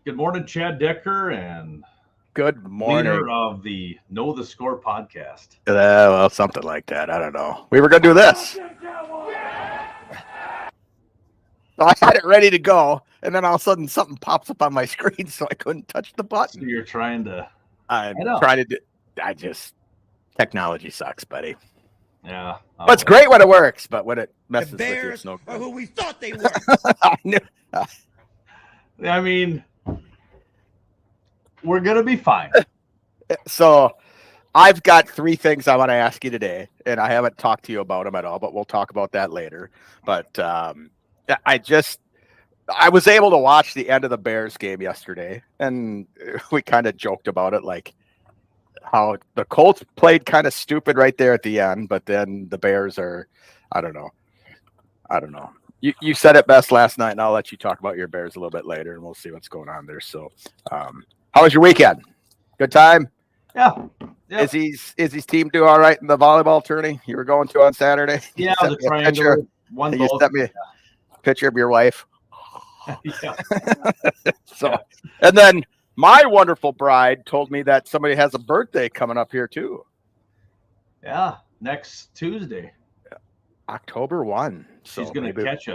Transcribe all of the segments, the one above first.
Good morning, Chad Decker, and Good leader morning. of the Know the Score podcast. Well, something like that. I don't know. We were going to do this. So I had it ready to go, and then all of a sudden something pops up on my screen, so I couldn't touch the So button. you're trying to, I I'm know. trying to do. I just technology sucks, buddy. Yeah. Well, it's great when it works, but when it messes The with you, Bears it's no are good. who we thought they were. I knew- I mean, we're gonna be fine. so I've got three things I want to ask you today, and I haven't talked to you about them at all, but we'll talk about that later. But I was able to watch the end of the Bears game yesterday, and we kind of joked about it, like how the Colts played kind of stupid right there at the end, but then the Bears are, I don't know. You said it best last night, and I'll let you talk about your Bears a little bit later, and we'll see what's going on there. So, how was your weekend? Good time? Yeah. Yep. Is his team do all right in the volleyball tourney you were going to on Saturday? Yeah, You the sent me a triangular picture. one You goal. sent me a picture of your wife. Yeah. So, Yeah. and then my wonderful bride told me that somebody has a birthday coming up here too, Yeah. Next Tuesday, October 1. So she's gonna maybe- catch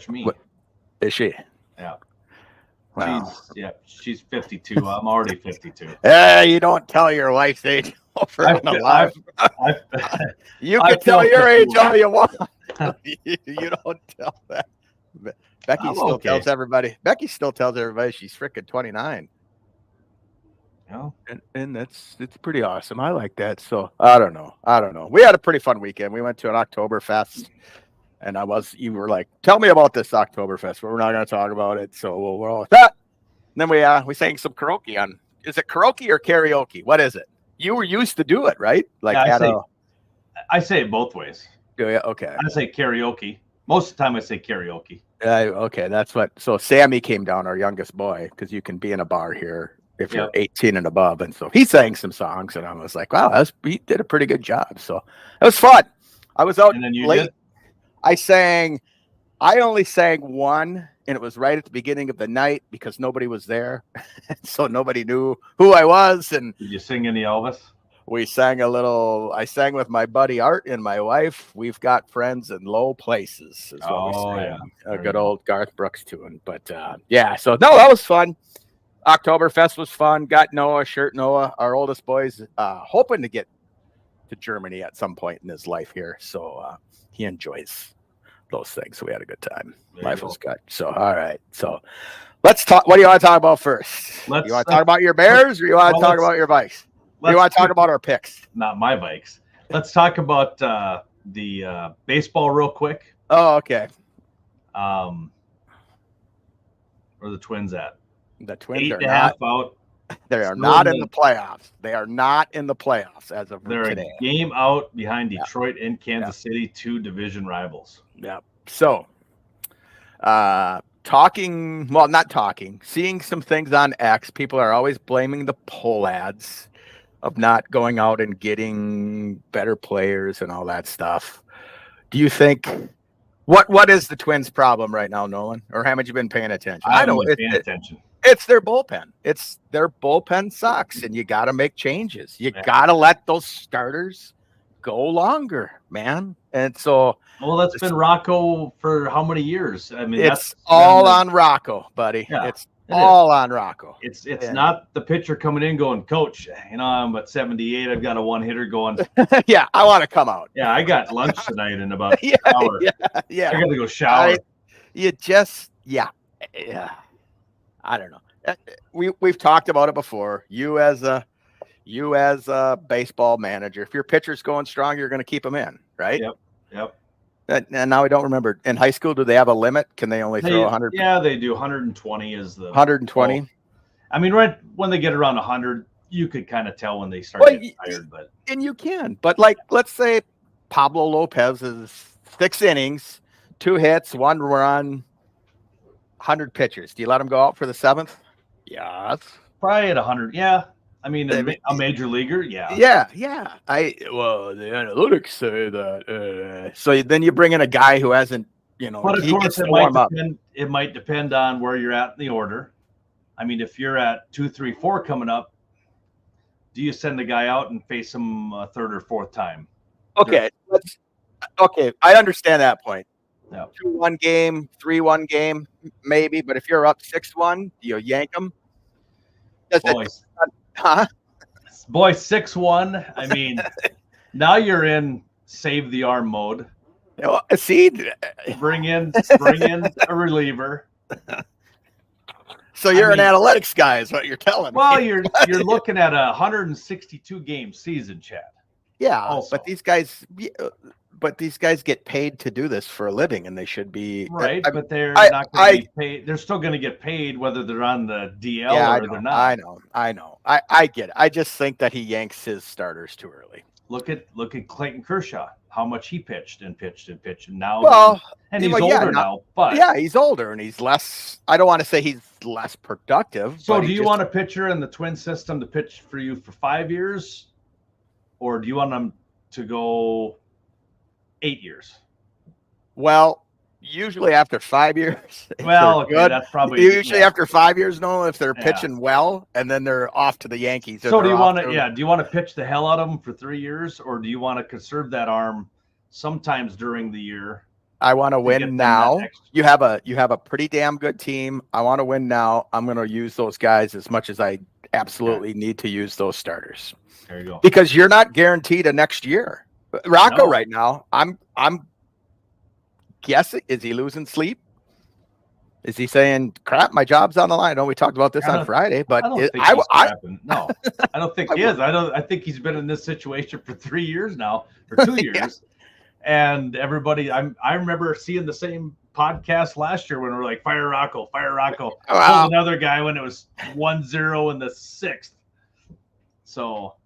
me. What? Is she? Yeah. Wow. She's 52. I'm already 52. You don't tell your wife's age over on the live. I've, You I can tell feel your age 51. all you want. You don't tell that. Becky I'm still okay. tells everybody. Becky still tells everybody she's freaking 29. Yeah. And it's pretty awesome. I like that. So I don't know. We had a pretty fun weekend. We went to an Oktoberfest, and you were like, tell me about this Oktoberfest, but we're not going to talk about it. So we'll roll with that. And then we sang some karaoke on. Is it karaoke or karaoke? What is it? You were used to do it, right? Like Yeah, I say it both ways. okay. I say karaoke. Most of the time, I say karaoke. Okay, that's what. So Sammy came down, our youngest boy, because you can be in a bar here if you're 18 and above, and so he sang some songs, and I was like, wow, he did a pretty good job. So it was fun. I was out And then you late. did? I only sang one, and it was right at the beginning of the night because nobody was there, so nobody knew who I was, and Did you sing any Elvis? we sang a little. I sang with my buddy Art and my wife. We've got friends in low places. Is what we sang. Yeah. A good old Garth Brooks tune. But yeah, so no, that was fun. Oktoberfest was fun. Got Noah, our oldest boy's hoping to get to Germany at some point in his life here. So he enjoys those things. So we had a good time. Life was good. So all right. So let's talk. What do you want to talk about first? You want to talk about your Bears, or you want to talk about your Vikes? You want to talk about our picks? Not my Vikes. Let's talk about the baseball real quick. Oh, okay. Where are the Twins at? The Twins are 8.5 out. They are not in the playoffs. They are not in the playoffs as of They're today. a game out behind Detroit and Kansas City, two division rivals. Yeah. So, seeing some things on X, people are always blaming the poll ads of not going out and getting better players and all that stuff. Do you think what is the Twins' problem right now, Nolan? Or haven't you been paying attention? I haven't been paying attention. It's their bullpen. Their bullpen sucks, and you got to make changes. You got to let those starters go longer, man. And so, well, that's been Rocco for how many years? I mean, it's all on Rocco, buddy. Yeah, it's all on Rocco. It's not the pitcher coming in going, Coach, I'm at 78. I've got a one hitter going. Yeah, I want to come out. Yeah, I got lunch tonight in about an hour. Yeah. I got to go shower. I don't know. We've talked about it before. You as a baseball manager, if your pitcher's going strong, you're going to keep them in, right? Yep. And now I don't remember. In high school, do they have a limit? Can they only throw 100? Yeah, they do. 120 is the 120. I mean, right when they get around 100, you could kind of tell when they start getting tired. And you can. But like, let's say Pablo Lopez is 6 innings, 2 hits, 1 run, 100 pitchers. Do you let him go out for the 7th? Yes. Probably at 100. Yeah. I mean, a major leaguer, yeah. Yeah. The analytics say that. So then you bring in a guy who hasn't, But of course, it might depend on where you're at in the order. I mean, if you're at 2, 3, 4 coming up, do you send the guy out and face him a third or fourth time? Okay, okay. I understand that point. Yeah. 2-1 game, 3-1 game, maybe. But if you're up 6-1, you yank them. Boy, 6-1. I mean, now you're in save the arm mode. See, bring in a reliever. So you're an analytics guy, is what you're telling me. Well, you're looking at a 162 game season, Chad. Yeah, also. but these guys get paid to do this for a living, and they should be right. But they're not going to be paid. They're still going to get paid whether they're on the DL or they're not. I know. I get it. I just think that he yanks his starters too early. Look at Clayton Kershaw. How much he pitched, and now he's older now. But yeah, he's older and he's less. I don't want to say he's less productive. So, do you want a pitcher in the Twin system to pitch for you for 5 years, or do you want them to go 8 years? Well, usually after 5 years. Well, okay, that's probably usually after 5 years. No, if they're pitching well, and then they're off to the Yankees. So do you want to? Yeah, do you want to pitch the hell out of them for 3 years, or do you want to conserve that arm sometimes during the year? I want to win now. You have a pretty damn good team. I want to win now. I'm going to use those guys as much as I absolutely need to use those starters. There you go. Because you're not guaranteed a next year. Rocco right now, I'm guessing, is he losing sleep? Is he saying, crap, my job's on the line? I know we talked about this on Friday, but no, I don't think he is. I think he's been in this situation for 3 years now, or 2 years. And everybody, I remember seeing the same podcast last year when we were like, fire Rocco. Wow. Another guy when it was 1-0 in the 6th. So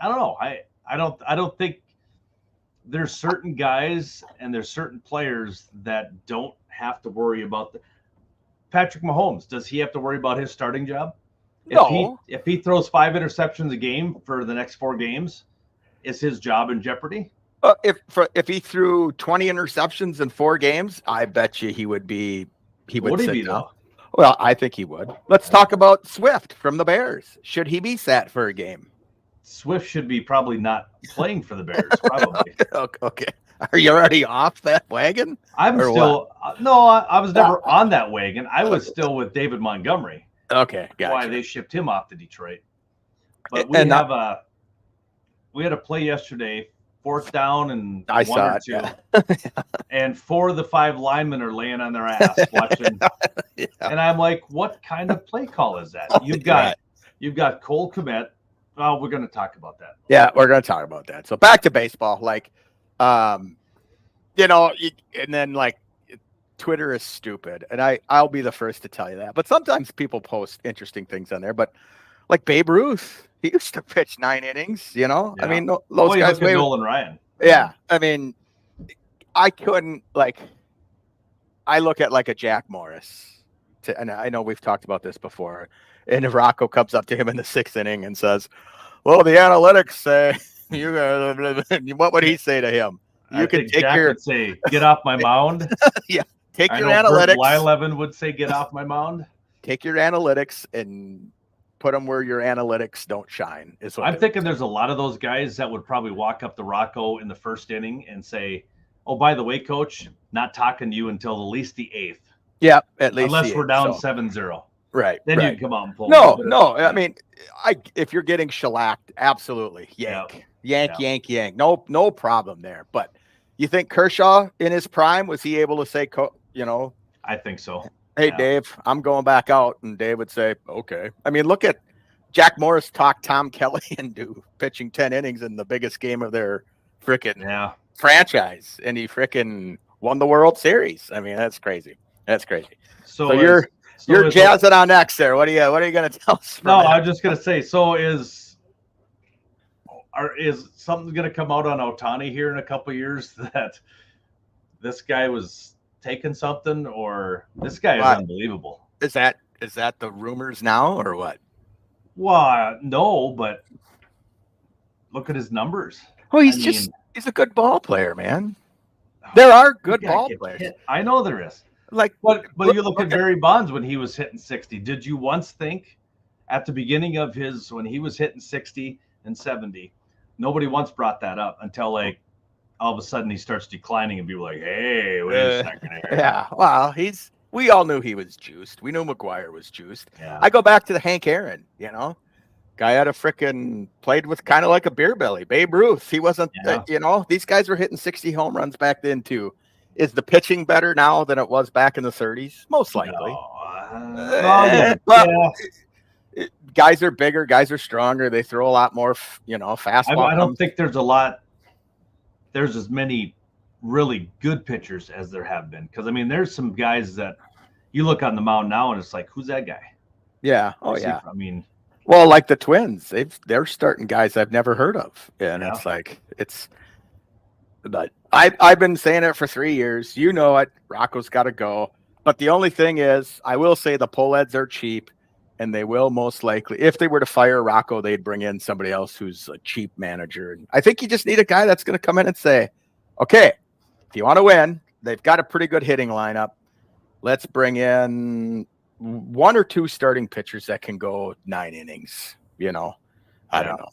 I don't know. I don't think there's certain guys and there's certain players that don't have to worry about Patrick Mahomes. Does he have to worry about his starting job? No. If he throws 5 interceptions a game for the next 4 games, is his job in jeopardy? If he threw 20 interceptions in 4 games, I bet you he would be. Would he be though? Well, I think he would. Let's talk about Swift from the Bears. Should he be sat for a game? Swift should be probably not playing for the Bears. Probably. Okay. Are you already off that wagon? I'm still no. I was never on that wagon. I was still with David Montgomery. Okay, gotcha. Why they shipped him off to Detroit? But we had a play yesterday. 4th down and I 1 saw or 2. Yeah. And 4 of the 5 linemen are laying on their ass watching. Yeah. And I'm like, what kind of play call is that? You've got Cole Kmet. Oh, we're going to talk about that. Yeah, we're going to talk about that. So back to baseball. And then Twitter is stupid. And I'll be the first to tell you that. But sometimes people post interesting things on there. But like Babe Ruth, he used to pitch 9 innings, Yeah. I mean, those guys. Nolan Ryan. Yeah. I mean, I couldn't I look at a Jack Morris, and I know we've talked about this before. And Rocco comes up to him in the 6th inning and says, "Well, the analytics say you." What would he say to him? You can take Jack would say, "Get off my mound." Yeah, take your analytics. Lylevin would say, "Get off my mound." Take your analytics and put them where your analytics don't shine. Is what I'm thinking. There's a lot of those guys that would probably walk up to Rocco in the 1st inning and say, "Oh, by the way, coach, not talking to you until at least the 8th." Yeah, at least unless we're down 7-0. Right. Then you can come out and pull. No. I mean, if you're getting shellacked, absolutely yank. No problem there. But you think Kershaw in his prime, was he able to say, I think so. Hey, yeah. Dave, I'm going back out. And Dave would say, okay. I mean, look at Jack Morris talk Tom Kelly into pitching 10 innings in the biggest game of their frickin' franchise. And he frickin' won the World Series. I mean, that's crazy. So you're jazzing on next there. What are you going to tell us? I was just going to say, so is something going to come out on Ohtani here in a couple of years that this guy was taking something, or this guy is unbelievable? Is that the rumors now or what? Well, no, but look at his numbers. Well, he's a good ball player, man. There are good ball players. I know there is. Like, But you look at Barry Bonds when he was hitting 60. Did you once think at the beginning of his when he was hitting 60 and 70, nobody once brought that up until like all of a sudden he starts declining and people are like, hey, wait a second here. Yeah, well, we all knew he was juiced. We knew McGuire was juiced. Yeah. I go back to the Hank Aaron, guy had a freaking played with kind of like a beer belly. Babe Ruth, he wasn't, these guys were hitting 60 home runs back then too. Is the pitching better now than it was back in the 30s? Most likely. Guys are bigger, guys are stronger. They throw a lot more, fastball. I don't think there's as many really good pitchers as there have been. Because, I mean, there's some guys that you look on the mound now and it's like, who's that guy? Yeah. Oh, yeah. I mean, well, like the Twins, they're starting guys I've never heard of. And it's like, but I've been saying it for 3 years. You know it. Rocco's got to go. But the only thing is, I will say the Pohleds are cheap. And they will most likely, if they were to fire Rocco, they'd bring in somebody else who's a cheap manager. And I think you just need a guy that's going to come in and say, okay, if you want to win, they've got a pretty good hitting lineup. Let's bring in 1 or 2 starting pitchers that can go 9 innings. I don't know.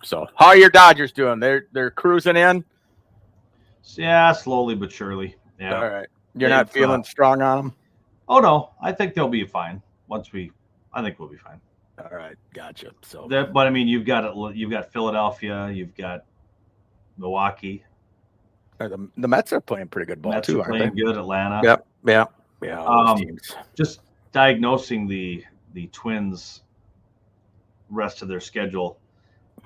So how are your Dodgers doing? They're cruising in? Yeah, slowly but surely. Yeah. All right. You're not feeling strong on them? Oh, no. I think they'll be fine. I think we'll be fine. All right, gotcha. So, but I mean, you've got Philadelphia, you've got Milwaukee. The Mets are playing pretty good ball Mets too. Are playing good. Atlanta. Yep. Just diagnosing the Twins' rest of their schedule.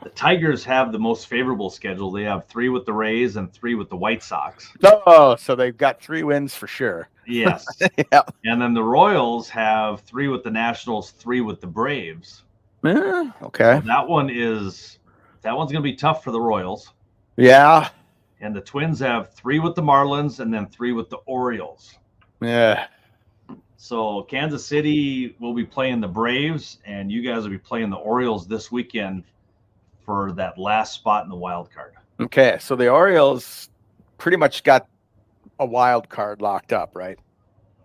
The Tigers have the most favorable schedule. They have 3 with the Rays and 3 with the White Sox. Oh, so they've got 3 wins for sure. Yes. Yeah. And then the Royals have 3 with the Nationals, 3 with the Braves. Okay. So that one's going to be tough for the Royals. Yeah. And the Twins have 3 with the Marlins and then 3 with the Orioles. Yeah. So Kansas City will be playing the Braves, and you guys will be playing the Orioles this weekend for that last spot in the wild card. Okay, so the Orioles pretty much got a wild card locked up, right?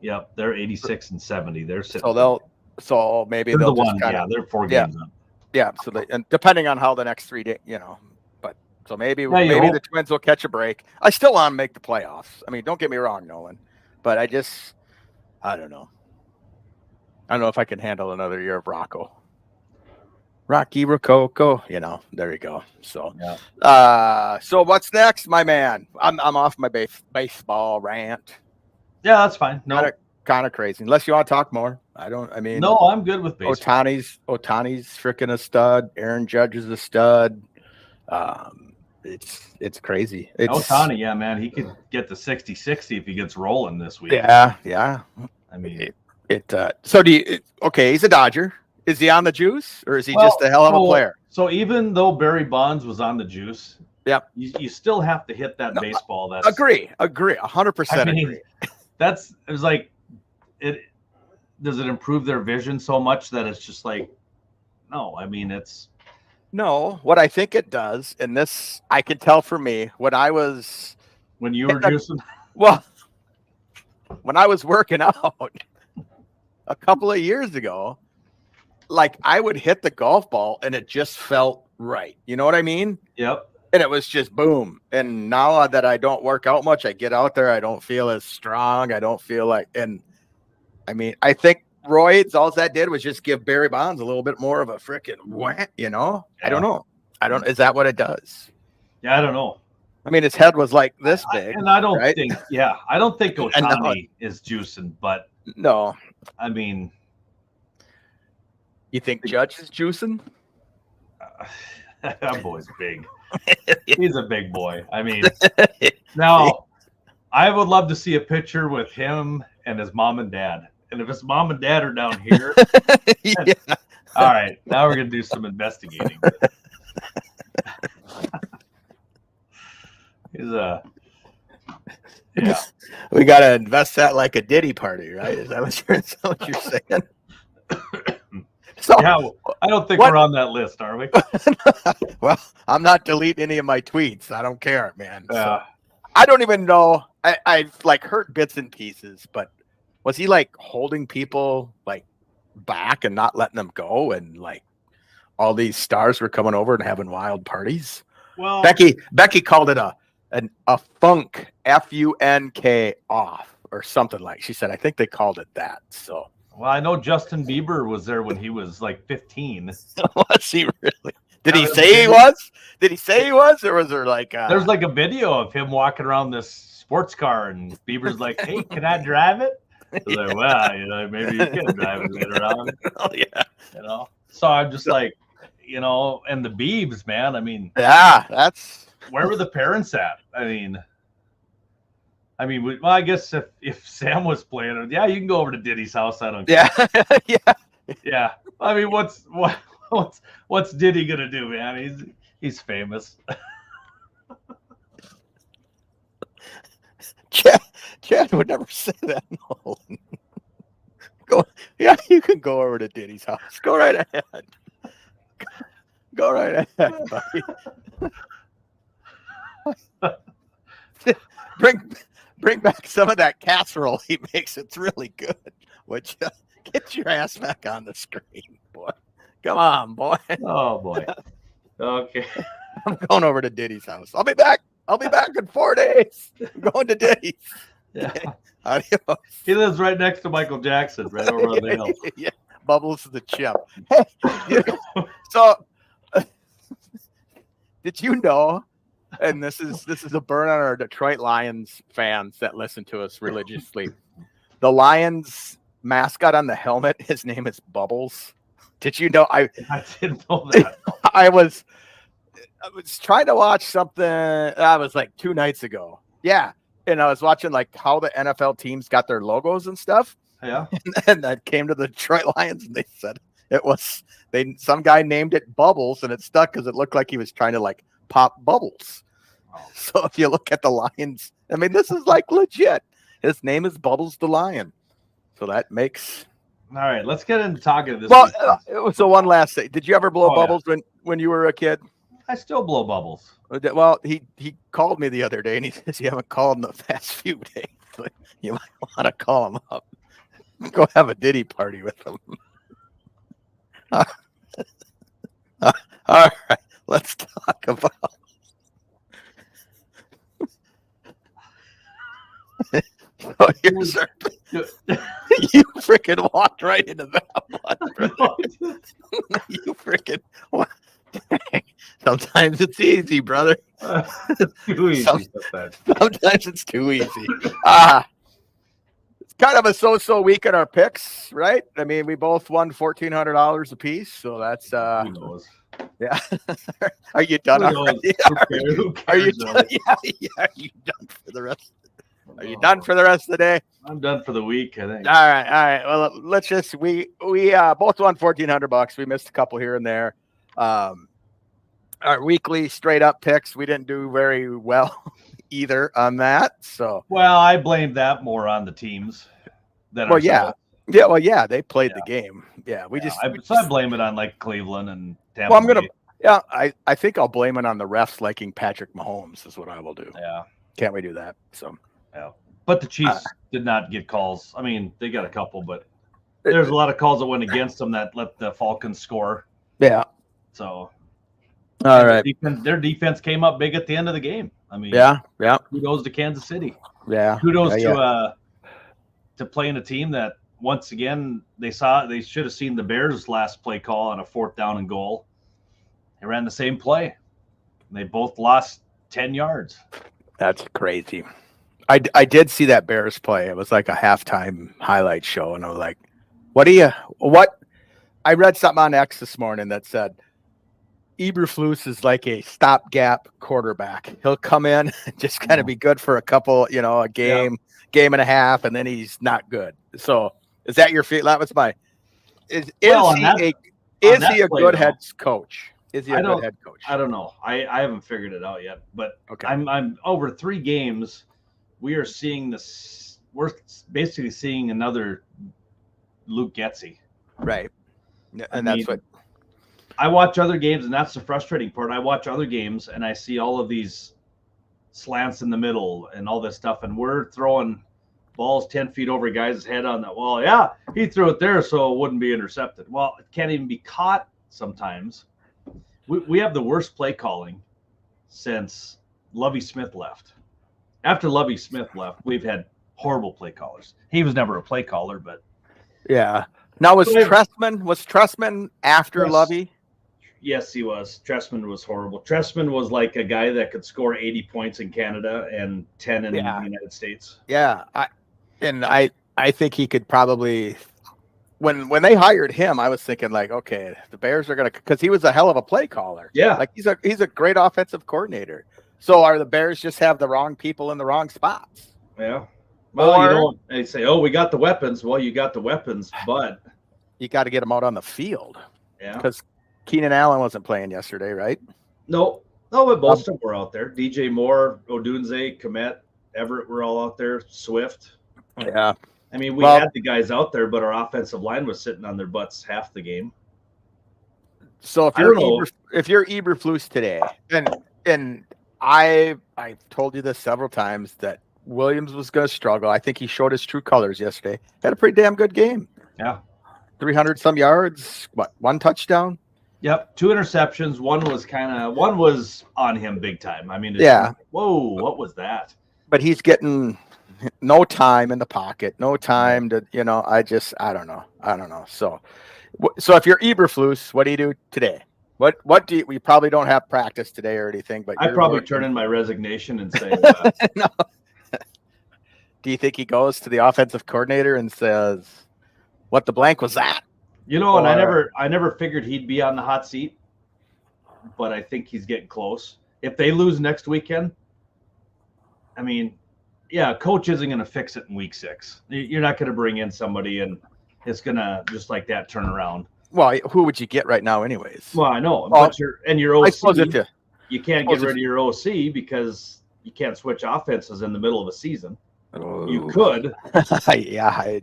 Yep, they're 86 and 70. They're sitting. So maybe they'll just kind of, they're 4 games up. Yeah, so and depending on how the next 3 days, but so maybe the Twins will catch a break. I still want to make the playoffs. I mean, don't get me wrong, Nolan, but I don't know. I don't know if I can handle another year of Rocco. Rocky Rococo, there you go. So, so what's next, my man? I'm off my baseball rant. Yeah, that's fine. No, kind of crazy. Unless you want to talk more, no, I'm good with baseball. Ohtani's freaking a stud. Aaron Judge is a stud. It's crazy. Ohtani, yeah, man, he could get to 60-60 if he gets rolling this week. Yeah. I mean, So he's a Dodger. Is he on the juice, or is he just a hell of a player? So even though Barry Bonds was on the juice, you still have to hit that baseball. That's agree, 100% agree. It was like it. Does it improve their vision so much that it's just like, no? I mean, it's no. What I think it does, and this I can tell for me when you were juicing. Well, when I was working out a couple of years ago. Like I would hit the golf ball and it just felt right. You know what I mean? Yep. And it was just boom. And now that I don't work out much, I get out there. I don't feel as strong. I don't feel like, and I mean, I think roids, all that did was just give Barry Bonds a little bit more of a freaking whack, I don't know. Is that what it does? Yeah. I don't know. I mean, his head was like this big. And I don't think Ohtani is juicing, but no, I mean, you think Judge is juicing? That boy's big. He's a big boy. I mean, now I would love to see a picture with him and his mom and dad. And if his mom and dad are down here, all right, now we're gonna do some investigating. We gotta invest that like a Diddy party, right? Is that what you're saying? So, yeah, I don't think we're on that list, are we? Well, I'm not deleting any of my tweets. I don't care, man. So, I don't even know. I've like heard bits and pieces, but was he like holding people like back and not letting them go, and like all these stars were coming over and having wild parties? Well, Becky called it a funk, FUNK off or something like. She said I think they called it that. So well, I know Justin Bieber was there when he was like 15. was he really? Did he say he was? Did he say he was, or was there like? There's like a video of him walking around this sports car, and Bieber's like, "Hey, can I drive it?" He's like, "Well, you know, maybe you can drive it later on." Oh yeah, You know. So I'm just like, you know, and the Biebs, man. I mean, yeah, that's. where were the parents at? I mean, well, I guess if Sam was playing it, yeah, you can go over to Diddy's house. I don't care. Yeah, Yeah. I mean, what's Diddy gonna do, man? He's famous. Chad would never say that. No. Go, yeah, you can go over to Diddy's house. Go right ahead. Go right ahead, buddy. Bring back some of that casserole he makes. It's really good. Would you get your ass back on the screen, boy? Come on, boy. Oh boy. Okay. I'm going over to Diddy's house. I'll be back in 4 days. I'm going to Diddy's. Yeah. Adios. He lives right next to Michael Jackson, right over on the hill. Yeah. Bubbles the chimp. Hey, so did you know? And this is a burn on our Detroit Lions fans that listen to us religiously. The Lions mascot on the helmet, his name is Bubbles. Did you know? I didn't know that. I was trying to watch something. I was like 2 nights ago. Yeah. And I was watching like how the NFL teams got their logos and stuff. Yeah. And I came to the Detroit Lions and they said some guy named it Bubbles, and it stuck because it looked like he was trying to like pop bubbles. So if you look at the Lions, I mean, this is like legit. His name is Bubbles the Lion. So that makes. All right, let's get into talking this. Well, it was the one last thing. Did you ever blow bubbles when you were a kid? I still blow bubbles. Well, he called me the other day and he says you haven't called in the past few days. But you might want to call him up. Go have a Diddy party with him. All right, let's talk about. Oh, here's our, you freaking walked right into that one. You freaking. Sometimes it's easy, brother. Too easy. Sometimes it's too easy. It's kind of a so-so week in our picks, right? I mean, we both won $1,400 a piece, so that's Who knows? yeah. Are you done already? Are you done? Yeah. Are you done for the rest? Are you done for the rest of the day? I'm done for the week, I think. All right. Well, let's just we both won $1,400. We missed a couple here and there. Our weekly straight up picks, we didn't do very well either on that. So well, I blame that more on the teams than ourselves. Yeah, they played the game. Yeah, I blame it on like Cleveland and Tampa. Well, I think I'll blame it on the refs liking Patrick Mahomes is what I will do. Yeah. Can't we do that? So yeah. But the Chiefs did not get calls. I mean, they got a couple, but there's a lot of calls that went against them that let the Falcons score. Yeah. So all right. Their defense came up big at the end of the game. I mean, yeah. Kudos to Kansas City. Yeah. Kudos to playing a team that once again they should have seen the Bears' last play call on a 4th down and goal. They ran the same play. They both lost 10 yards. That's crazy. I did see that Bears play. It was like a halftime highlight show, and I was like, what? I read something on X this morning that said Eberflus is like a stopgap quarterback. He'll come in and just kind of be good for a couple, a game and a half, and then he's not good. So is that your feel? That was my. Is he a good head coach? Is he a good head coach? I don't know. I haven't figured it out yet, but okay. I'm over 3 games. We are seeing this. We're basically seeing another Luke Getsy. Right. And that's what I watch other games, and that's the frustrating part. I watch other games and I see all of these slants in the middle and all this stuff, and we're throwing balls 10 feet over a guy's head on that. Well, yeah, he threw it there so it wouldn't be intercepted. Well, it can't even be caught sometimes. We have the worst play calling since Lovie Smith left. After Lovie Smith left, we've had horrible play callers. He was never a play caller, but yeah. Now was Trestman after Yes. Lovey? yes, he was. Trestman was horrible. Trestman was like a guy that could score 80 points in Canada and 10 in Yeah. the United States. Yeah, I think he could probably. When they hired him, I was thinking like, okay, the Bears are gonna, because he was a hell of a play caller. Yeah. Like he's a great offensive coordinator. So are the Bears just have the wrong people in the wrong spots? Yeah. Well, you Or- don't. They say, "Oh, we got the weapons." Well, you got the weapons, but You got to get them out on the field yeah, because Keenan Allen wasn't playing yesterday, right? no, but most of them were out there. DJ Moore, Odunze, Komet, Everett were all out there. Swift. Yeah. I mean, we Well- had the guys out there, but our offensive line was sitting on their butts half the game. So if I you're don't know. if you're Eberflus today, and I've told you this several times that Williams was going to struggle. I think he showed his true colors yesterday. Had a pretty damn good game. Yeah. 300 some yards. What, one touchdown? Yep, 2 interceptions. One was on him big time. I mean, it's Yeah. like, whoa, what was that? But he's getting no time in the pocket, no time to, I don't know. So if you're Eberflus, what do you do today? What do you, we probably don't have practice today or anything, but I you're probably working. turn in my resignation and say, No. Do you think he goes to the offensive coordinator and says, "What the blank was that?" you know, and Or- I never figured he'd be on the hot seat, but I think he's getting close. If they lose next weekend, I mean, yeah, coach isn't going to fix it in week 6. You're not going to bring in somebody and it's going to just like that turn around. Well, who would you get right now, anyways? Well, I know, Well, but your I suppose OC, if you, you can't suppose get rid of your OC because you can't switch offenses in the middle of a season. You Ooh. could, yeah,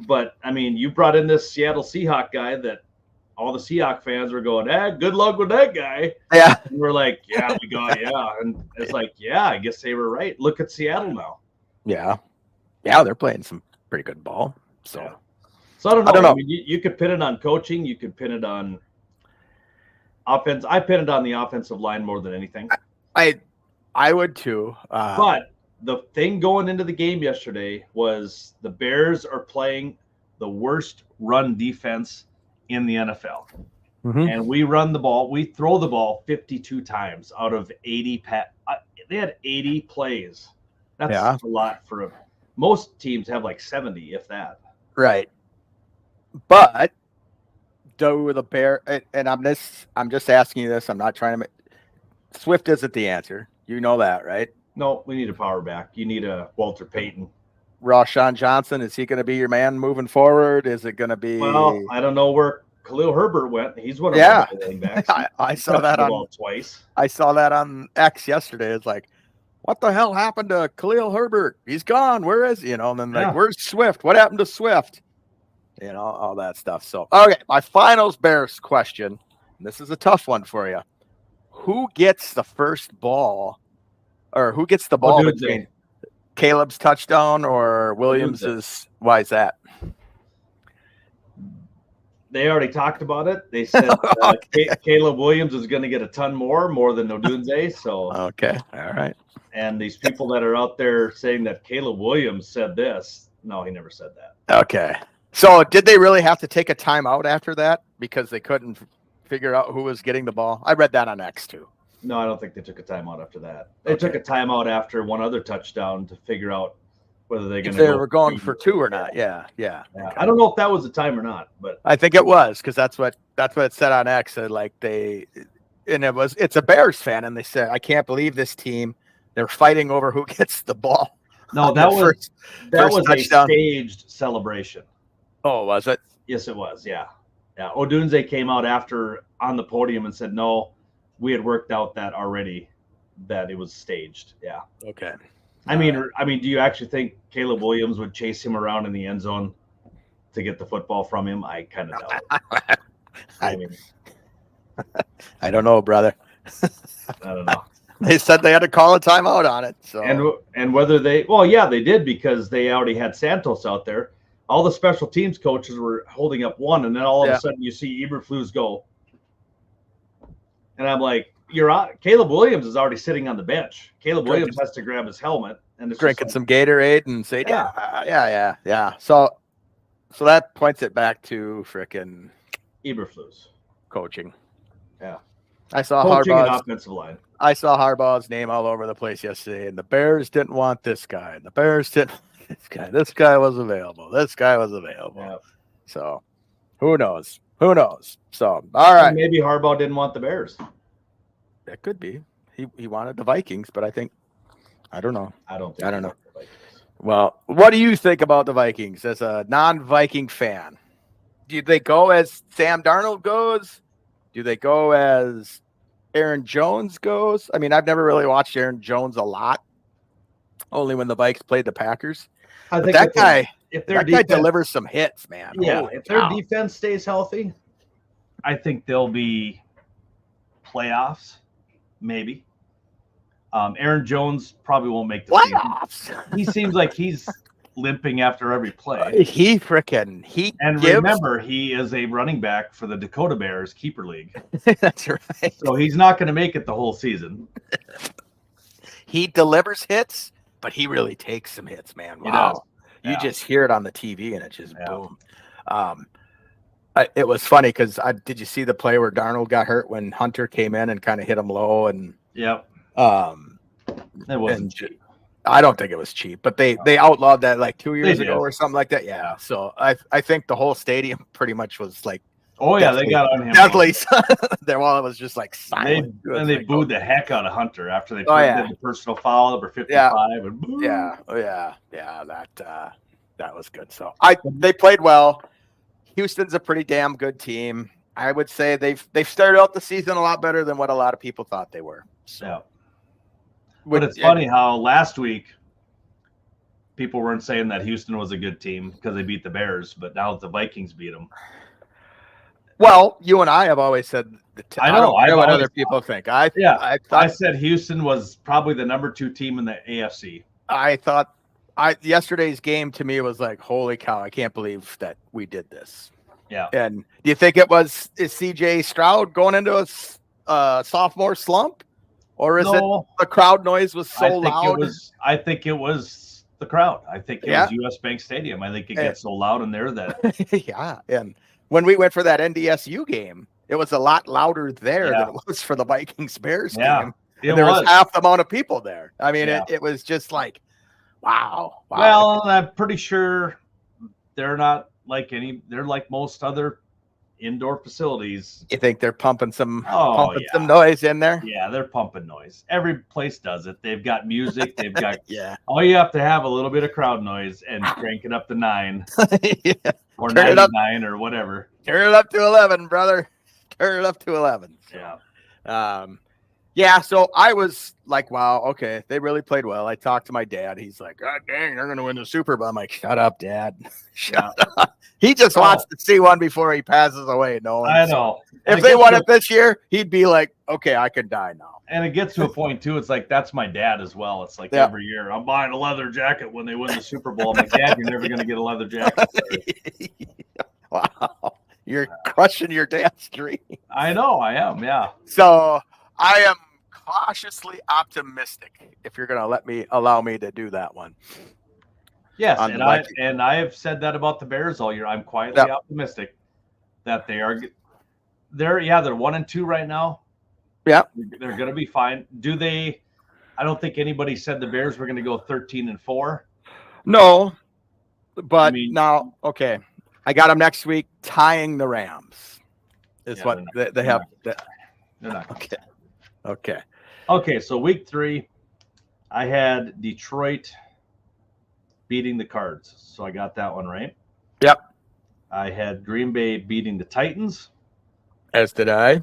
but I mean, you brought in this Seattle Seahawk guy that all the Seahawk fans were going, good luck with that guy. yeah. And we're like, yeah, we got, yeah. And it's like, yeah, I guess they were right. Look at Seattle now. Yeah, they're playing some pretty good ball. So Yeah. So I don't know. I don't know. mean, you could pin it on coaching. You could pin it on offense. I pin it on the offensive line more than anything. I would too. But the thing going into the game yesterday was the Bears are playing the worst run defense in the NFL. Mhm. And we run the ball. We throw the ball 52 times out of 80. They had 80 plays. That's Yeah. a lot for most teams have like 70, if that. Right. But do the Bear and I'm just asking you this. I'm not trying to Swift isn't the answer. You know that, right? No, we need a power back. You need a Walter Payton. Rashawn Johnson, is he going to be your man moving forward? Is it going to be? Well, I don't know where Khalil Herbert went. He's one of Yeah. the running backs. I saw that the on ball twice. I saw that on X yesterday. It's like, what the hell happened to Khalil Herbert? He's gone. Where is he? And then like, Yeah. where's Swift? What happened to Swift? All that stuff. So, okay, my finals Bears question. And this is a tough one for you. Who gets the first ball, or who gets the ball Odunze. between Caleb's touchdown or Williams's? Why is that? They already talked about it. They said Caleb Williams is going to get a ton more than Odunze. So, Okay, all right. and these people that are out there saying that Caleb Williams said this, no, he never said that. Okay. So did they really have to take a timeout after that because they couldn't figure out who was getting the ball? I read that on X too. No, I don't think they took a timeout after that. They Okay. took a timeout after one other touchdown to figure out whether they're going If to they were going for two or not. Yeah. Yeah. Okay. I don't know if that was the time or not, but I think it was because that's what it said on X. Like it's a Bears fan, and they said, I can't believe this team. They're fighting over who gets the ball. no, on that the was first a touchdown. staged celebration. Oh, was it? Yes, it was. Yeah. Yeah. Odunze came out after on the podium and said, no, we had worked out that already, that it was staged. Yeah. Okay. I mean, do you actually think Caleb Williams would chase him around in the end zone to get the football from him? I kind of doubt it. I mean, I don't know, brother. I don't know. They said they had to call a timeout on it. So And whether they, well, yeah, they did because they already had Santos out there. All the special teams coaches were holding up one, and then all of a sudden you see Eberflus go. And I'm like, you're on. Caleb Williams is already sitting on the bench. Caleb Williams has to grab his helmet and drinking some Gatorade and say, yeah. So that points it back to frickin' Eberflus coaching. Yeah, I saw coaching and Harbaugh's offensive line. I saw Harbaugh's name all over the place yesterday, and the Bears didn't want this guy. And the Bears didn't want this guy. This guy was available. This guy was available. Yeah. So who knows? Who knows? So all right. And maybe Harbaugh didn't want the Bears. That could be. He wanted the Vikings, but I don't know. I don't know. Well, what do you think about the Vikings as a non-Viking fan? Do they go as Sam Darnold goes? Do they go as Aaron Jones goes? I mean, I've never really watched Aaron Jones a lot. Only when the Vikes played the Packers. I think that guy delivers some hits, man. Yeah, if their defense stays healthy, I think they'll be playoffs, maybe. Aaron Jones probably won't make the playoffs. He seems like he's limping after every play. Remember, he is a running back for the Dakota Bears keeper league. That's right. So he's not going to make it the whole season. He delivers hits, but he really takes some hits, man. Wow. You just hear it on the TV and it just boom. It was funny because did you see the play where Darnold got hurt when Hunter came in and kind of hit him low? And it wasn't cheap. I don't think it was cheap, but they outlawed that like 2 years ago or something like that. Yeah. So I think the whole stadium pretty much was like, they got on him. Definitely. While it was just like silent. They booed the heck out of Hunter after they did the personal foul number 55. And boo. Yeah. That was good. So they played well. Houston's a pretty damn good team. I would say they've started out the season a lot better than what a lot of people thought they were. So. Yeah. But it's funny how last week people weren't saying that Houston was a good team because they beat the Bears, but now the Vikings beat them. Well, you and I have always said I know what other people think. I said Houston was probably the number 2 team in the AFC. I thought yesterday's game to me was like, holy cow, I can't believe that we did this. Yeah. And do you think is CJ Stroud going into a sophomore slump? Or is it the crowd noise was so loud? I think it was the crowd. I think it was US Bank Stadium. I think it gets so loud in there that. Yeah. And when we went for that NDSU game, it was a lot louder there than it was for the Vikings Bears game. There was half the amount of people there. I mean, it was just like, wow. Well, I'm pretty sure they're not like they're like most other indoor facilities. You think they're pumping some noise in there? Yeah, they're pumping noise. Every place does it. They've got music. They've got all you have to have a little bit of crowd noise and crank it up to 9 or 99 or whatever. Turn it up to 11, brother. Turn it up to 11. So I was like, wow, okay, they really played well. I talked to my dad. He's like, God dang, they're going to win the Super Bowl. I'm like, shut up, Dad. Shut up. He just wants to see one before he passes away. No, I know. If they won it this year, he'd be like, okay, I can die now. And it gets to a point, too. It's like, that's my dad as well. It's like every year, I'm buying a leather jacket when they win the Super Bowl. I'm like, Dad, you're never going to get a leather jacket. Wow. You're crushing your dad's dream. I know, I am, yeah. So I am cautiously optimistic if you're going to allow me to do that one. Yes, and I have said that about the Bears all year. I'm quietly optimistic that they're 1-2 right now. Yeah, they're going to be fine. I don't think anybody said the Bears were going to go 13-4. No, but now, okay, I got them next week tying the Rams. Is what they have. They're not. Okay. So week 3, I had Detroit beating the Cards. So I got that one right. Yep. I had Green Bay beating the Titans. As did I.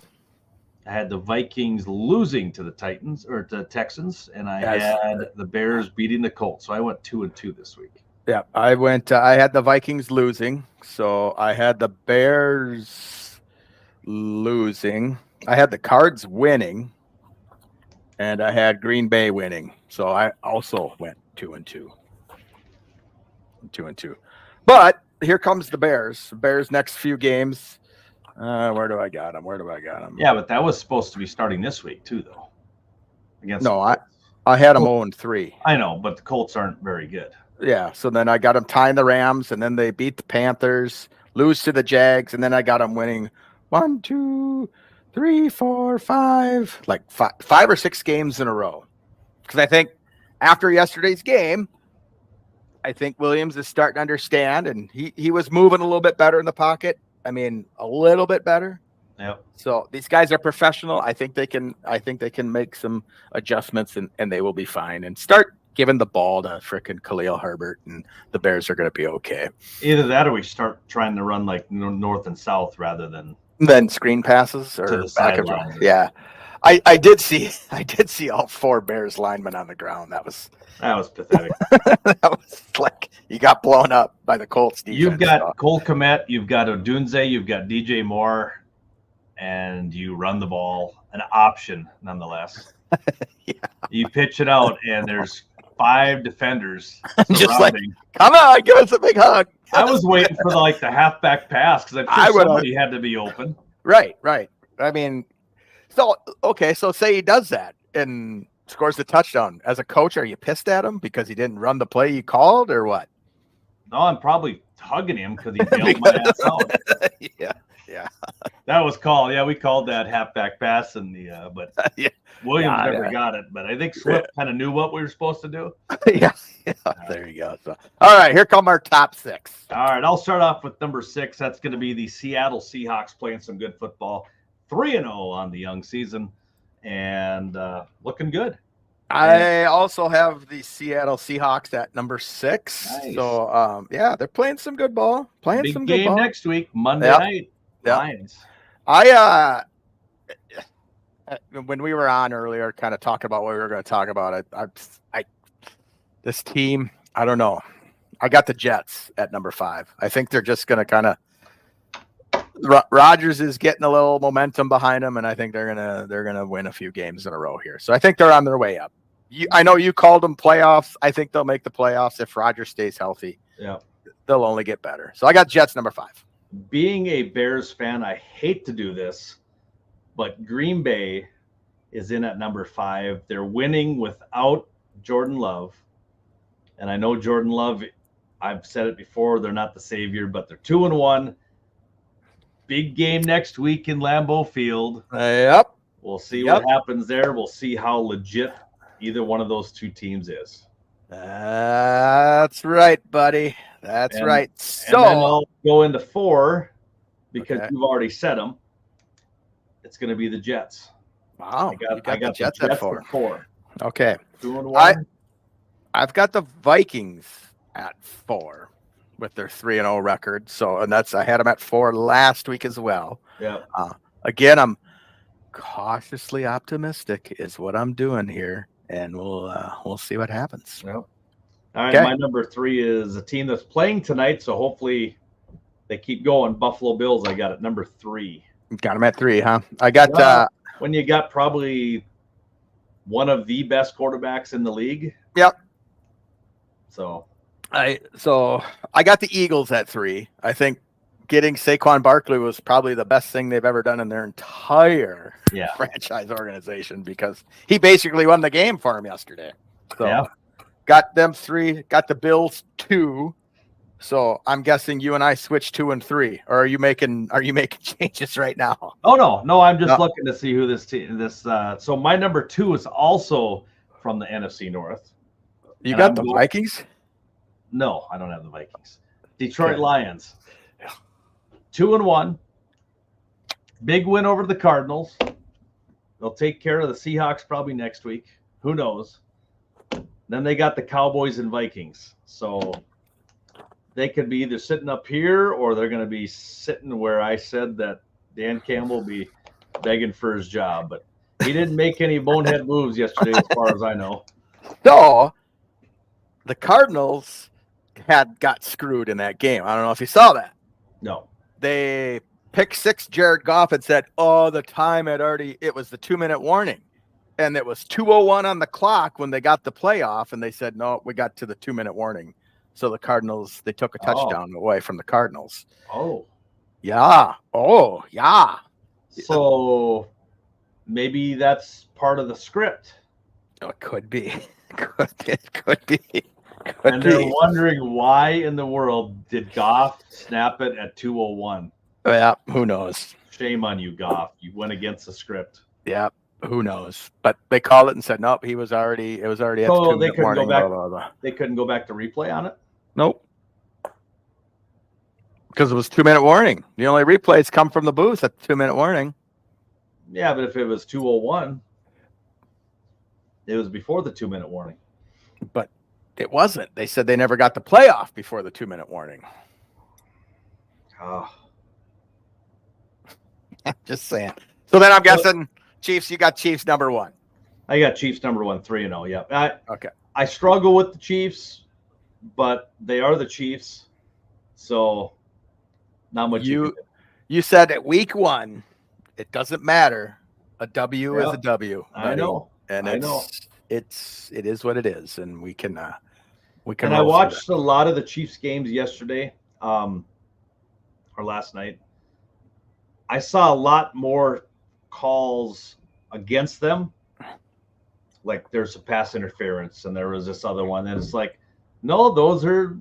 I had the Vikings losing to the Titans or to the Texans, and I had the Bears beating the Colts. So I went 2-2 this week. Yeah, I went. I had the Vikings losing, so I had the Bears losing. I had the Cards winning. and I had Green Bay winning. So I also went 2-2. 2-2. But here comes the Bears. Bears next few games. Where do I got them? Yeah, but that was supposed to be starting this week too, though. Against No, the Colts. I had them 0-3. I know, but the Colts aren't very good. Yeah, so then I got them tying the Rams, and then they beat the Panthers, lose to the Jags, and then I got them winning 1, 2, 3, 4, 5, like five or six games in a row. Because I think after yesterday's game, I think Williams is starting to understand, and he was moving a little bit better in the pocket. I mean, a little bit better. Yep. So these guys are professional. I think they can make some adjustments, and they will be fine. And start giving the ball to frickin' Khalil Herbert, and the Bears are going to be okay. Either that, or we start trying to run like north and south rather than then screen passes or to the back sideline. Yeah, I did see all four Bears linemen on the ground. That was pathetic. that was like you got blown up by the Colts defense. You've got Cole Kmet, you've got Odunze, you've got DJ Moore, and you run the ball, an option nonetheless. Yeah. You pitch it out, and there's 5 defenders just like, surrounding. come on, give us a big hug. I was waiting for the halfback pass because I'm sure somebody had to be open. Right. I mean, so say he does that and scores the touchdown. As a coach, are you pissed at him because he didn't run the play you called, or what? No, I'm probably hugging him because he bailed my ass out. Yeah. That was called. Yeah, we called that halfback pass, and but Yeah. Williams never got it. But I think Swift kind of knew what we were supposed to do. yeah. There you go. So, all right, here come our top 6. All right, I'll start off with number 6. That's going to be the Seattle Seahawks playing some good football. 3-0 on the young season, and looking good. I also have the Seattle Seahawks at number 6. Nice. So, they're playing some good ball. Big game next week, Monday night. Yep. Lions. When we were on earlier, kind of talking about what we were going to talk about, this team, I don't know. I got the Jets at number 5. I think they're just going to kind of. Rodgers is getting a little momentum behind him, and I think they're gonna win a few games in a row here. So I think they're on their way up. I know you called them playoffs. I think they'll make the playoffs if Rodgers stays healthy. Yeah, they'll only get better. So I got Jets number 5. Being a Bears fan, I hate to do this, but Green Bay is in at number 5. They're winning without Jordan Love, and I know Jordan Love. I've said it before. They're not the savior, but they're 2-1. Big game next week in Lambeau Field. Yep. We'll see what happens there. We'll see how legit either one of those two teams is. That's right, buddy. That's right. So and then I'll go into 4 because you've already said them. It's going to be the Jets. Wow. I got the Jets at 4. Okay. 2-1. I've got the Vikings at 4. With their 3-0 record. So, and I had them at 4 last week as well. Yeah. Again, I'm cautiously optimistic is what I'm doing here, and we'll see what happens. Yep. All right. My number 3 is a team that's playing tonight, so hopefully they keep going. Buffalo Bills. I got it number 3. Got them at 3, huh? I got when you got probably one of the best quarterbacks in the league. Yep. So I got the Eagles at 3. I think getting Saquon Barkley was probably the best thing they've ever done in their entire franchise organization because he basically won the game for him yesterday. So got them 3, got the Bills 2. So I'm guessing you and I switched 2 and 3. Or are you making changes right now? Oh no, I'm just looking to see who this team so my number 2 is also from the NFC North. You got the Vikings? No, I don't have the Vikings. Detroit Lions. 2-1. Big win over the Cardinals. They'll take care of the Seahawks probably next week. Who knows? Then they got the Cowboys and Vikings. So they could be either sitting up here or they're going to be sitting where I said that Dan Campbell will be begging for his job. But he didn't make any bonehead moves yesterday as far as I know. So the Cardinals got screwed in that game. I don't know if you saw that. No. They picked 6 Jared Goff and said, the time it was the 2-minute warning. and it was 2:01 on the clock when they got the playoff, and they said, no, we got to the 2-minute warning. So the Cardinals, they took a touchdown away from the Cardinals. Oh. Yeah. Oh, yeah. So maybe that's part of the script. Oh, it could be. It could be. And they're wondering why in the world did Goff snap it at 2:01? Yeah, who knows? Shame on you, Goff. You went against the script. Yeah, who knows? But they called it and said, nope, it was already at the 2-minute warning. They couldn't go back to replay on it? Nope. Because it was 2-minute warning. The only replays come from the booth at the 2-minute warning. Yeah, but if it was 2:01, it was before the 2-minute warning. But it wasn't. They said they never got the playoff before the 2-minute warning. Oh. Just saying. So then I'm guessing Chiefs, you got Chiefs number 1. I got Chiefs number 1, 3-0. Yeah. Okay. I struggle with the Chiefs, but they are the Chiefs. So not much you said at week 1, it doesn't matter. A W is a W. I know. And it is what it is. And we can And I watched a lot of the Chiefs games yesterday, or last night. I saw a lot more calls against them. Like there's a pass interference and there was this other one. And it's like, no, those are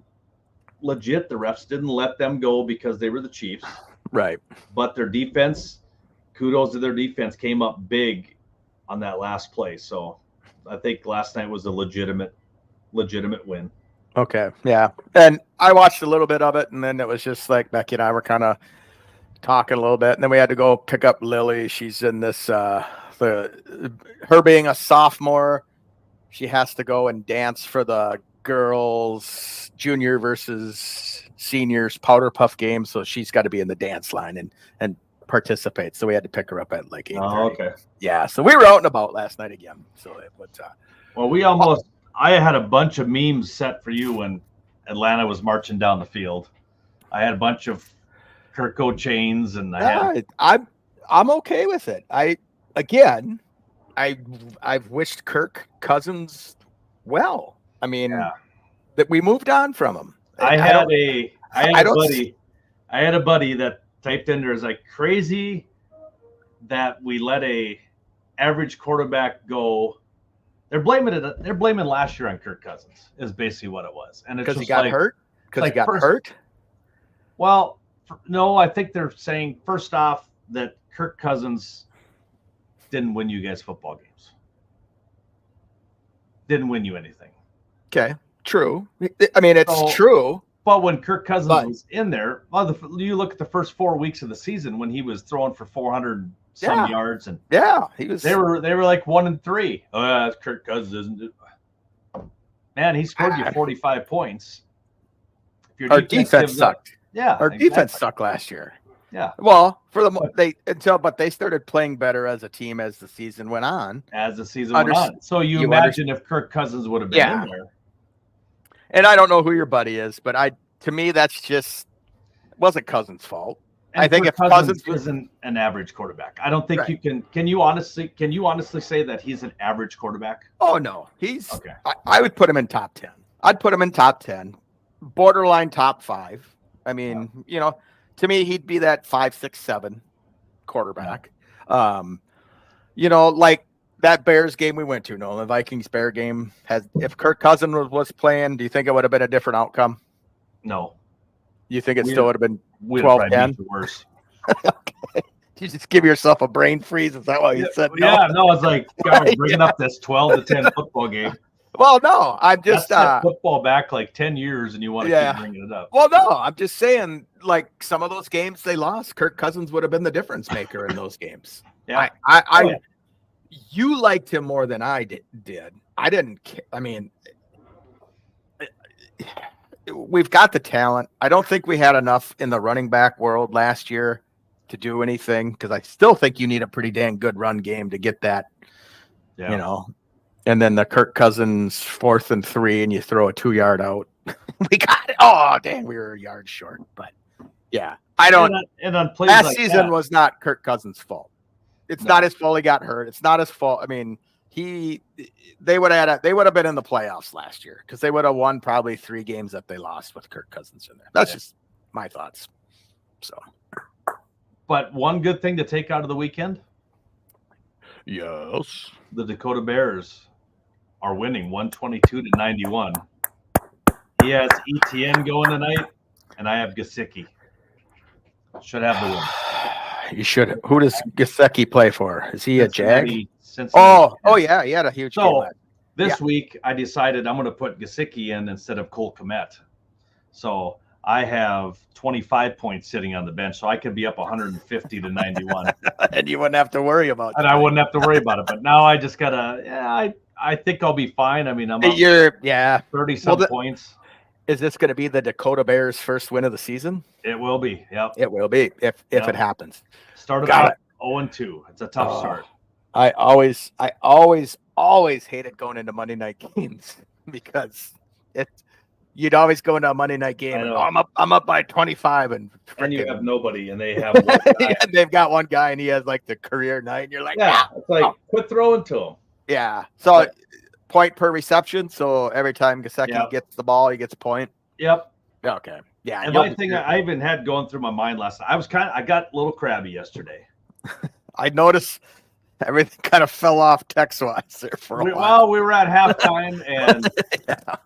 legit. The refs didn't let them go because they were the Chiefs. Right. But their defense, kudos to their defense, came up big on that last play. So I think last night was a legitimate win. Okay. Yeah. And I watched a little bit of it, and then it was just like Becky and I were kind of talking a little bit, and then we had to go pick up Lily. She's in this her being a sophomore, she has to go and dance for the girls junior versus seniors powder puff game, so she's got to be in the dance line and participate. So we had to pick her up at like 8:30. Oh, okay. Yeah, so we were out and about last night again. So it was well, I had a bunch of memes set for you when Atlanta was marching down the field. I had a bunch of Kirko chains, and I'm okay with it. I've wished Kirk Cousins well. I mean, that we moved on from him. I had a buddy that typed in there is like, crazy that we let a average quarterback go. They're blaming last year on Kirk Cousins is basically what it was. And it's because he got hurt. Because he got hurt. Well, no, I think they're saying first off that Kirk Cousins didn't win you guys football games. Didn't win you anything. Okay, true. I mean, it's true. But when Kirk Cousins was in there, you look at the first 4 weeks of the season when he was throwing for 400 some yards, and he was. They were like 1-3. Oh, Kirk Cousins isn't. Man, he scored you 45 points. Our defense sucked. Our defense sucked last year. Yeah. Well, but they started playing better as a team as the season went on. So you imagine if Kirk Cousins would have been in there. And I don't know who your buddy is, but to me that's just wasn't Cousins' fault. And I think Kirk if Cousins isn't an average quarterback, I don't think you can. Can you honestly say that he's an average quarterback? Oh no, he's okay. I would put him in top 10. I'd put him in top 10, borderline top 5. I mean, to me, he'd be that 5, 6, 7 quarterback. Like that Bears game we went to, the Vikings Bear game if Kirk Cousins was playing, do you think it would have been a different outcome? No. You think it still would have been 12-10? Worse. Okay. You just give yourself a brain freeze. Is that what you said? No? Yeah, no, it's like bringing up this 12-10 football game. Well, no, I'm just football back like 10 years, and you want to keep bringing it up. Well, no, I'm just saying, like some of those games they lost, Kirk Cousins would have been the difference maker in those games. Yeah, you liked him more than I did. I didn't. I mean, we've got the talent. I don't think we had enough in the running back world last year to do anything because I still think you need a pretty dang good run game to get that. Yeah. And then the Kirk Cousins 4th and 3, and you throw a 2-yard out. We got it. Oh, dang, we were a yard short. But yeah, I don't. And on plays last season was not Kirk Cousins' fault. It's not his fault he got hurt. It's not his fault. I mean, they would have been in the playoffs last year because they would have won probably 3 games that they lost with Kirk Cousins in there. That's just my thoughts. So, but one good thing to take out of the weekend. Yes. The Dakota Bears are winning 122-91. He has ETN going tonight, and I have Gesicki. Should have the win. You should. Who does Gesicki play for? Is he a Jag? Cincinnati. Oh yeah, he had a huge game. This week I decided I'm going to put Gesicki in instead of Cole Kmet. So I have 25 points sitting on the bench, so I could be up 150-91. And you wouldn't have to worry about it. And I wouldn't have to worry about it. But now I just got to, I think I'll be fine. I mean, I'm up 30-some points. Is this going to be the Dakota Bears' first win of the season? It will be. Yep. It will be if it happens. Started out 0-2. It's a tough start. I always hated going into Monday night games because you'd always go into a Monday night game and I'm up by 25 and you have nobody and they have one guy. And they've got one guy and he has like the career night and you're like, it's like quit throwing to him. Yeah. So point per reception. So every time Gesicki gets the ball, he gets a point. Yep. Okay. Yeah. And my thing I even had going through my mind last night, I got a little crabby yesterday. I noticed everything kind of fell off text-wise there for a while. Well, we were at halftime and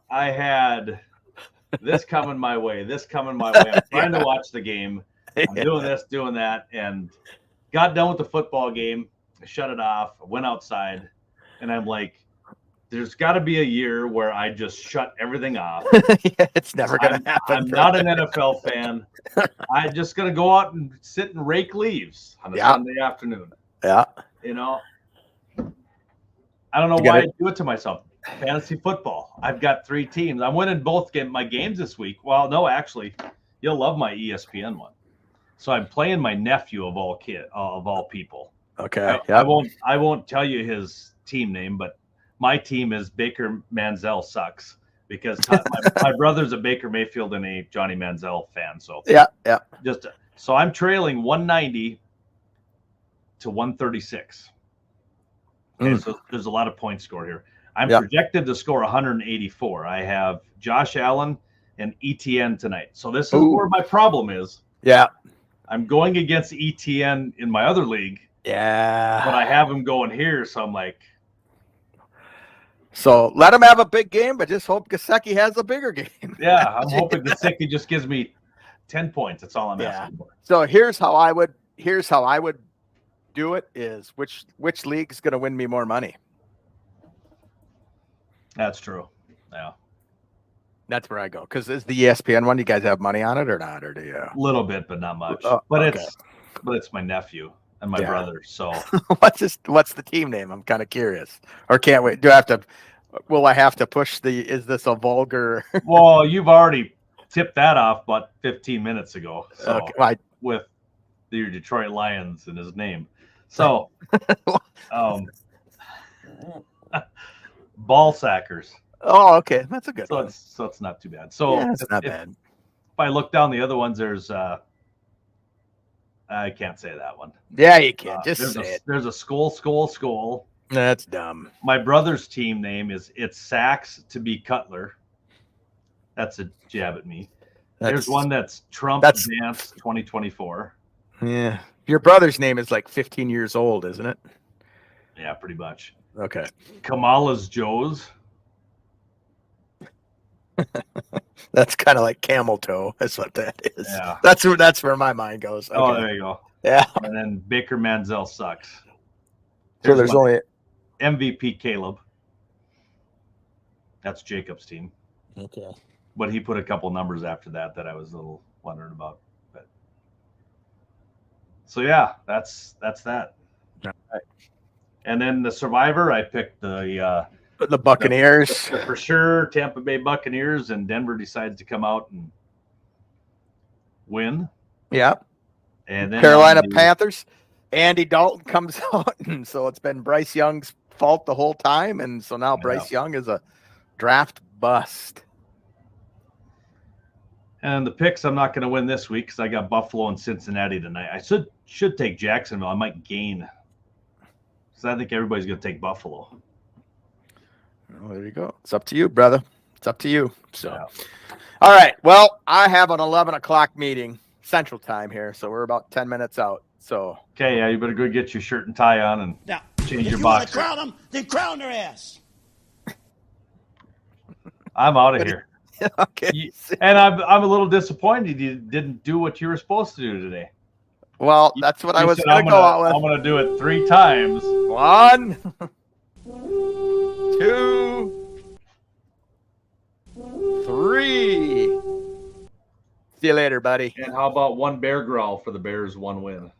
I had this coming my way. I'm trying to watch the game. I'm doing this, doing that, and got done with the football game. I shut it off. I went outside, and I'm like, there's got to be a year where I just shut everything off. It's never going to happen. I'm not an NFL fan. I'm just going to go out and sit and rake leaves on a Sunday afternoon. Yeah. You know, I don't know why I do it to myself. Fantasy football. I've got 3 teams. I'm winning both my games this week. Well, no, actually, you'll love my ESPN one. So I'm playing my nephew of all people. Okay. I won't tell you his team name, but my team is Baker Manziel sucks because my brother's a Baker Mayfield and a Johnny Manziel fan. So so I'm trailing 190 to 136. Okay, so there's a lot of points scored here. I'm projected to score 184. I have Josh Allen and ETN tonight. So this is where my problem is. Yeah. I'm going against ETN in my other league. Yeah. But I have him going here, so I'm like. So let him have a big game, but just hope Gesicki has a bigger game. Yeah, I'm hoping Gesicki just gives me 10 points. That's all I'm asking for. So here's how I would do it is which league is going to win me more money. That's true. Yeah. That's where I go. Because is the ESPN one, you guys have money on it or not? Or do you? A little bit, but not much. It's my nephew and my brother. So what's the team name? I'm kind of curious. Or can't wait. Will I have to push is this a vulgar? Well, you've already tipped that off about 15 minutes ago. So with your Detroit Lions in his name. So ball sackers. Oh, okay. That's a good one. So it's not too bad. So it's not bad. If I look down the other ones, there's I can't say that one. Yeah, you can. Just say it. There's a skull. That's dumb. My brother's team name is It's Sacks to be Cutler. That's a jab at me. There's one that's Trump Dance 2024. Yeah. Your brother's name is like 15 years old, isn't it? Yeah, pretty much. Okay. Kamala's Joe's. That's kind of like camel toe. That's what that is. Yeah. That's where my mind goes. Okay. Oh, there you go. Yeah. And then Baker Manziel sucks. So there's only MVP Caleb. That's Jacob's team. Okay. But he put a couple numbers after that I was a little wondering about. But so yeah, that's that. All right. And then the survivor, I picked the Buccaneers. For sure, Tampa Bay Buccaneers, and Denver decides to come out and win. Yeah. And then Carolina Panthers. Andy Dalton comes out, and so it's been Bryce Young's fault the whole time, and so now Bryce Young is a draft bust. And the picks, I'm not going to win this week because I got Buffalo and Cincinnati tonight. I should take Jacksonville. I might gain. So I think everybody's going to take Buffalo. Oh, there you go. It's up to you, brother. It's up to you. So, Yeah. All right. Well, I have an 11 o'clock meeting Central Time here, so we're about 10 minutes out. So, Okay, yeah, you better go get your shirt and tie on and Now, change if your you want box. to crown them, then crown their ass. I'm out of here. okay. And I'm a little disappointed you didn't do what you were supposed to do today. Well, that's what I You was said, going to go out I'm with. gonna do it 3 times. 1, 2, 3. See you later, buddy. And how about 1 bear growl for the Bears, 1 win?